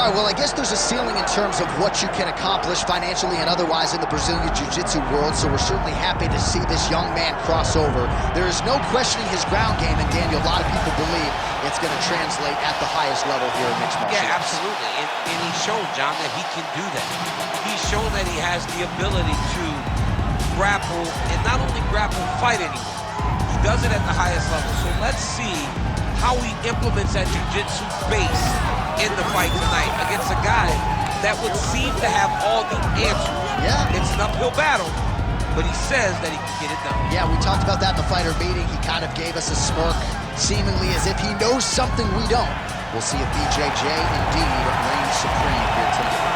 All right, well, I guess there's a ceiling in terms of what you can accomplish financially and otherwise in the Brazilian Jiu-Jitsu world, so we're certainly happy to see this young man cross over. There is no questioning his ground game, and Daniel, a lot of people believe it's going to translate at the highest level here in mixed martial arts. Yeah, absolutely, and he's shown, John, that he can do that. He's shown that he has the ability to grapple, and not only grapple, fight anymore. He does it at the highest level, so let's see how he implements that jiu-jitsu base in the fight tonight against a guy that would seem to have all the answers. Yeah. It's an uphill battle, but he says that he can get it done. Yeah, we talked about that in the fighter meeting. He kind of gave us a smirk, seemingly as if he knows something we don't. We'll see if BJJ indeed reigns supreme here tonight.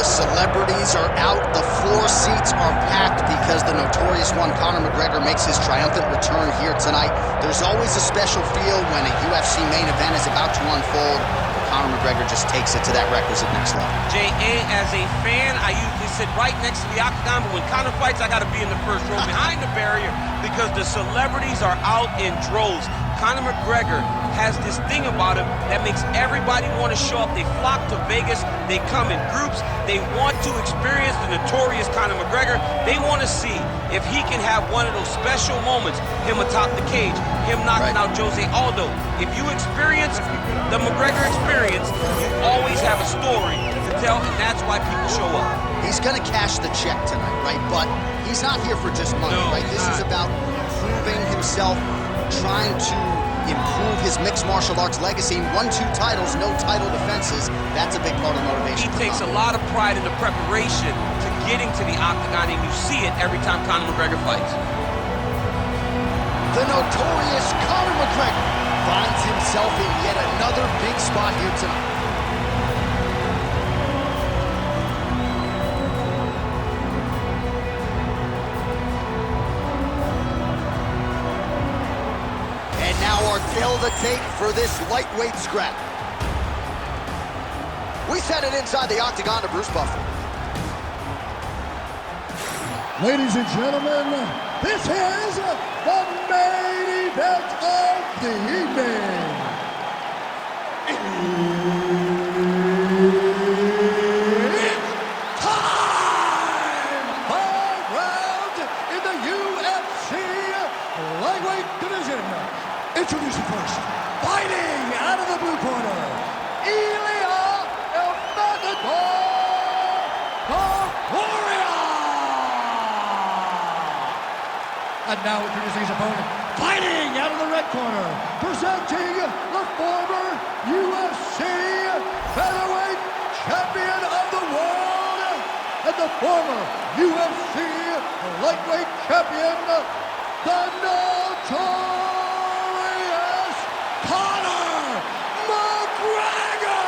Celebrities are out, the floor seats are packed because the Notorious one, Conor McGregor, makes his triumphant return here tonight. There's always a special feel when a UFC main event is about to unfold. Conor McGregor just takes it to that requisite next level. J.A., as a fan, I usually sit right next to the octagon, but when Conor fights, I got to be in the first row behind the barrier because the celebrities are out in droves. Conor McGregor has this thing about him that makes everybody want to show up. They flock to Vegas. They come in groups. They want to experience the Notorious Conor McGregor. They want to see if he can have one of those special moments, him atop the cage, him knocking out Jose Aldo. If you experience the McGregor experience, you always have a story to tell, and that's why people show up. He's going to cash the check tonight, right? But he's not here for just money, right? This is about proving himself, trying to improve his mixed martial arts legacy. 1-2 titles, no title defenses. That's a big part of the motivation. He takes a lot of pride in the preparation to getting to the octagon, and you see it every time Conor McGregor fights. The Notorious Conor McGregor finds himself in yet another big spot here tonight. Fill the tape for this lightweight scrap. We send it inside the octagon to Bruce Buffer. Ladies and gentlemen, this is the main event of the evening. It's time! 5 rounds in the UFC lightweight division. Introducing first, fighting out of the blue corner, Ilia Topuria. And now introducing his opponent, fighting out of the red corner, presenting the former UFC Featherweight Champion of the World and the former UFC Lightweight Champion, the Notorious Conor McGregor!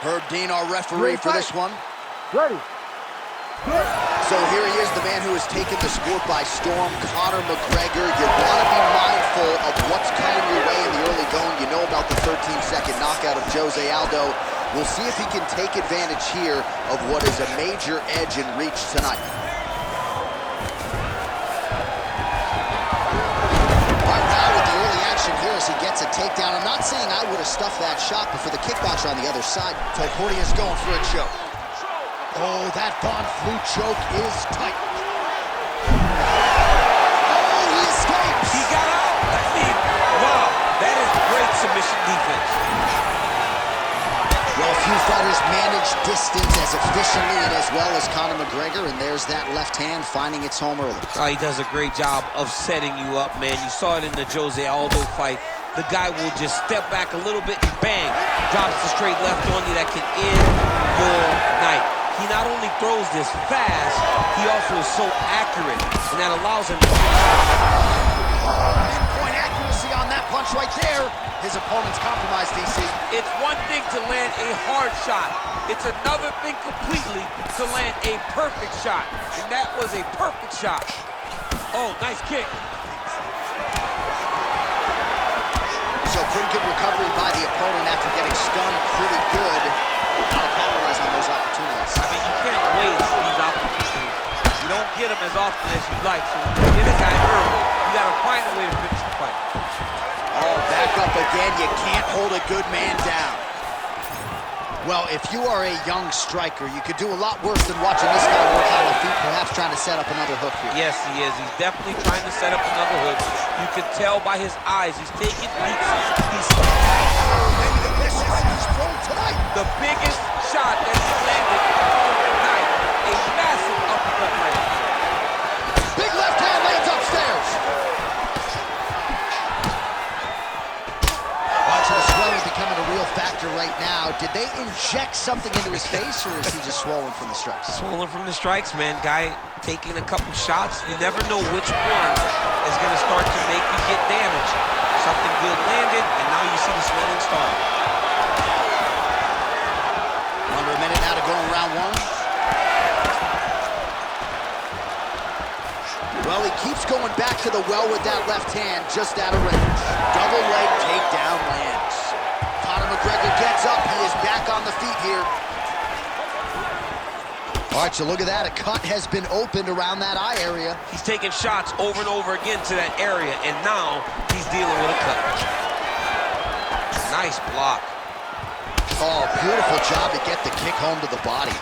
Herb Dean, our referee for this one. Ready. So here he is, the man who has taken the sport by storm, Conor McGregor. You want to be mindful of what's coming your way in the early going. You know about the 13-second knockout of Jose Aldo. We'll see if he can take advantage here of what is a major edge and reach tonight. Here as he gets a takedown. I'm not saying I would have stuffed that shot, but for the kickboxer on the other side, Topuria is going for a choke. Oh, that Von Flue choke is tight. Oh, he escapes. He got out. Wow, that is great submission defense. Well, few fighters manage distance as efficiently and as well as Conor McGregor, and there's that left hand finding its home early. He does a great job of setting you up, man. You saw it in the Jose Aldo fight. The guy will just step back a little bit and bang, drops the straight left on you that can end your night. He not only throws this fast, he also is so accurate, and that allows him to Pinpoint accuracy on that punch right there. His opponent's compromised, DC. It's one thing to land a hard shot. It's another thing completely to land a perfect shot. And that was a perfect shot. Oh, nice kick. So pretty good recovery by the opponent after getting stunned pretty good. How to capitalize on those opportunities. I mean, you can't waste these opportunities. You don't get them as often as you'd like. So when you get a guy early, you got to find a way to finish the fight. Oh, back up again. You can't hold a good man down. Well, if you are a young striker, you could do a lot worse than watching this guy work on the feet, perhaps trying to set up another hook here. Yes, he is. He's definitely trying to set up another hook. You can tell by his eyes. He's taking peeks. He's thrown tonight. The biggest shot that he's landed tonight. A massive uppercut land. Big left hand lands upstairs. Watching the swelling becoming a real factor right now. Did they inject something into his face, or is he just swollen from the strikes? Swollen from the strikes, man. Guy taking a couple shots. You never know which one is going to start to make you get damaged. Something good landed, and now you see the swelling start. Under a minute now to go in round one. Well, he keeps going back to the well with that left hand, just out of range. Double leg takedown lands. Conor McGregor gets up. He is back on the feet here. All right, so look at that. A cut has been opened around that eye area. He's taking shots over and over again to that area, and now he's dealing with a cut. Nice block. Oh, beautiful job to get the kick home to the body.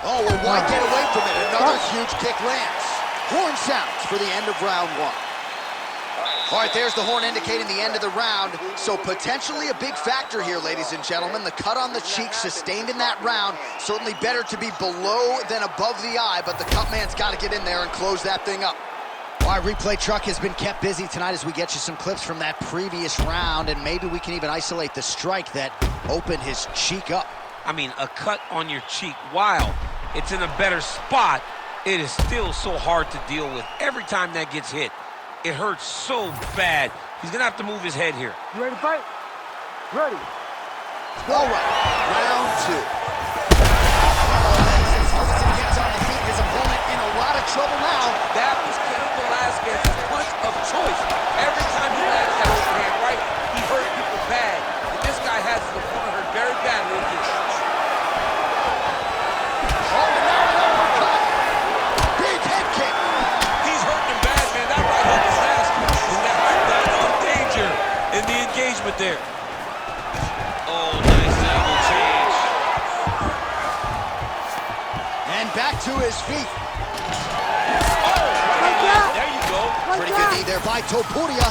Oh, well, why get away from it? Another huge kick lands. Horn sounds for the end of round one. All right, there's the horn indicating the end of the round. So potentially a big factor here, ladies and gentlemen. The cut on the cheek sustained in that round. Certainly better to be below than above the eye, but the cut man's got to get in there and close that thing up. All right, replay truck has been kept busy tonight as we get you some clips from that previous round, and maybe we can even isolate the strike that opened his cheek up. I mean, a cut on your cheek, while it's in a better spot, it is still so hard to deal with. Every time that gets hit, it hurts so bad. He's gonna have to move his head here. You ready to fight? Ready. All right, round two. As Ferguson gets on the feet, his opponent in a lot of trouble now. That was Cain Velasquez's punch of choice. Every time he lands that overhand right, he hurt people bad. And this guy has his opponent hurt very badly again. Oh, and now an uppercut. Big head kick. He's hurting him bad, man. That right hook is nasty. And that's the danger in the engagement there. Oh, nice angle change. And back to his feet. There you go. Pretty good knee there by Topuria.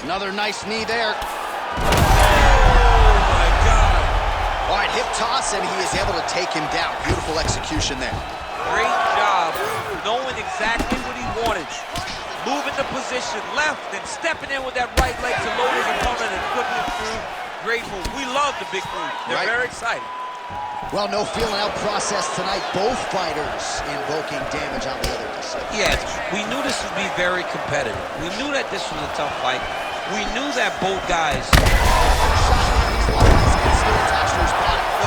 Another nice knee there. Oh, my God. All right, hip toss, and he is able to take him down. Beautiful execution there. Great job knowing exactly what he wanted. Moving the position left and stepping in with that right leg to load his opponent and flipping it through. Great move. We love the big move. They're very excited. Well, no feeling out process tonight. Both fighters invoking damage on the other side. Yes, we knew this would be very competitive. We knew that this was a tough fight. We knew that both guys. The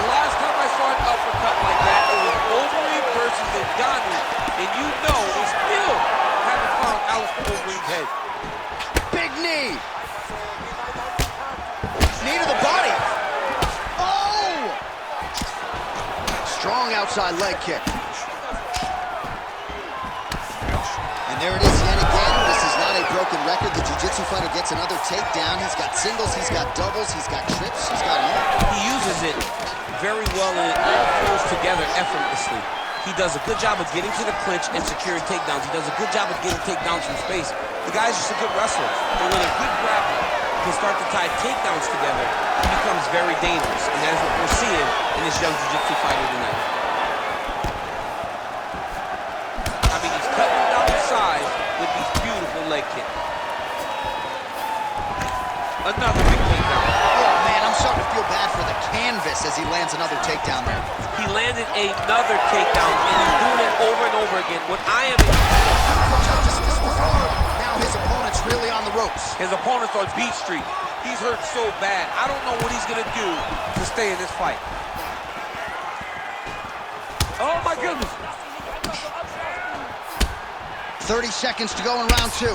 last time I saw an uppercut like that, it was Overeem versus Ngannou, and you know we still haven't found Alistair Overeem's head. Big knee. Knee to the body. Oh! Strong outside leg kick. And there it is yet again. This is not a broken record. The jiu-jitsu fighter gets another takedown. He's got singles, he's got doubles, he's got trips, he's got more. He uses it very well, and it all flows together effortlessly. He does a good job of getting to the clinch and securing takedowns. He does a good job of getting takedowns from space. The guy's just a good wrestler. But when a good grappler can start to tie takedowns together, he becomes very dangerous. And that's what we're seeing in this young jiu-jitsu fighter tonight. I mean, he's cutting down the side with these beautiful leg kicks. Another big takedown. Oh, man, I'm starting to feel bad for the canvas as he lands another takedown there. He landed another takedown, and he's doing it over and over again. What I am... Just Now his opponent's really on the ropes. His opponent's on Beat Street. He's hurt so bad. I don't know what he's gonna do to stay in this fight. Oh my goodness. 30 seconds to go in round 2.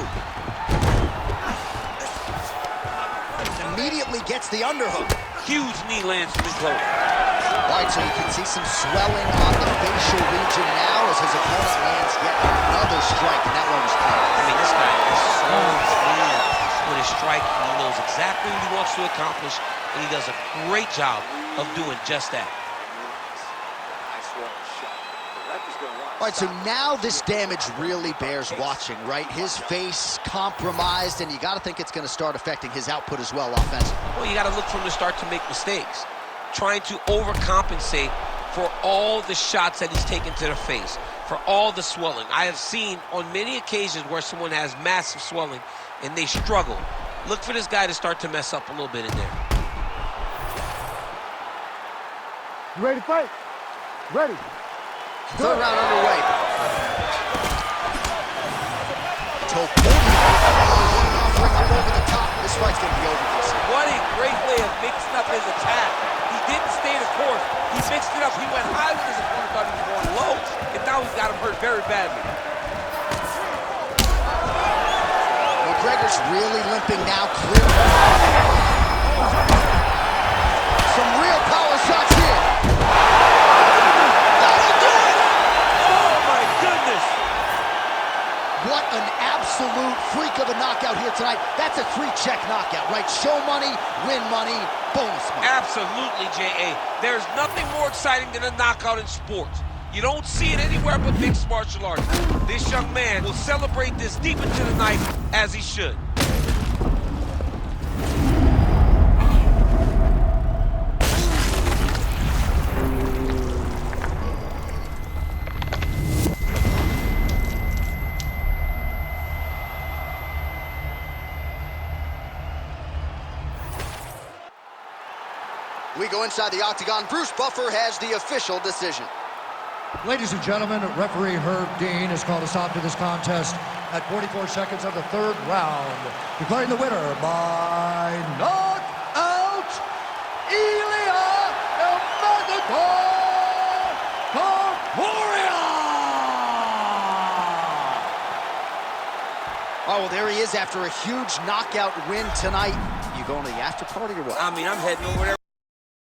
Immediately gets the underhook. Huge knee lands from his close. All right, so you can see some swelling on the facial region now as his opponent lands yet another strike, and that one was clean. I mean, this guy is so clean with his striking. He knows exactly what he wants to accomplish, and he does a great job of doing just that. All right, so now this damage really bears watching, right? His face compromised, and you got to think it's going to start affecting his output as well offensively. Well, you got to look from the start to make mistakes, trying to overcompensate for all the shots that he's taken to the face, for all the swelling. I have seen on many occasions where someone has massive swelling and they struggle. Look for this guy to start to mess up a little bit in there. You ready to fight? Ready. Third round underway. Topuria up over the top. This fight's going to be over this. What a great way of mixing up his attack. He didn't stay the course. He mixed it up. He went high when his opponent thought he was going low, and now he's got him hurt very badly. McGregor's really limping now, clear. Some real power shots here. What an absolute freak of a knockout here tonight. That's a 3-check knockout, right? Show money, win money, bonus money. Absolutely, J.A. There's nothing more exciting than a knockout in sports. You don't see it anywhere but mixed martial arts. This young man will celebrate this deep into the night as he should. We go inside the octagon. Bruce Buffer has the official decision. Ladies and gentlemen, referee Herb Dean has called a stop to this contest at 44 seconds of the third round, declaring the winner by knockout, Ilia Topuria! Oh, well, there he is after a huge knockout win tonight. You going to the after party or what? I mean, I'm heading over there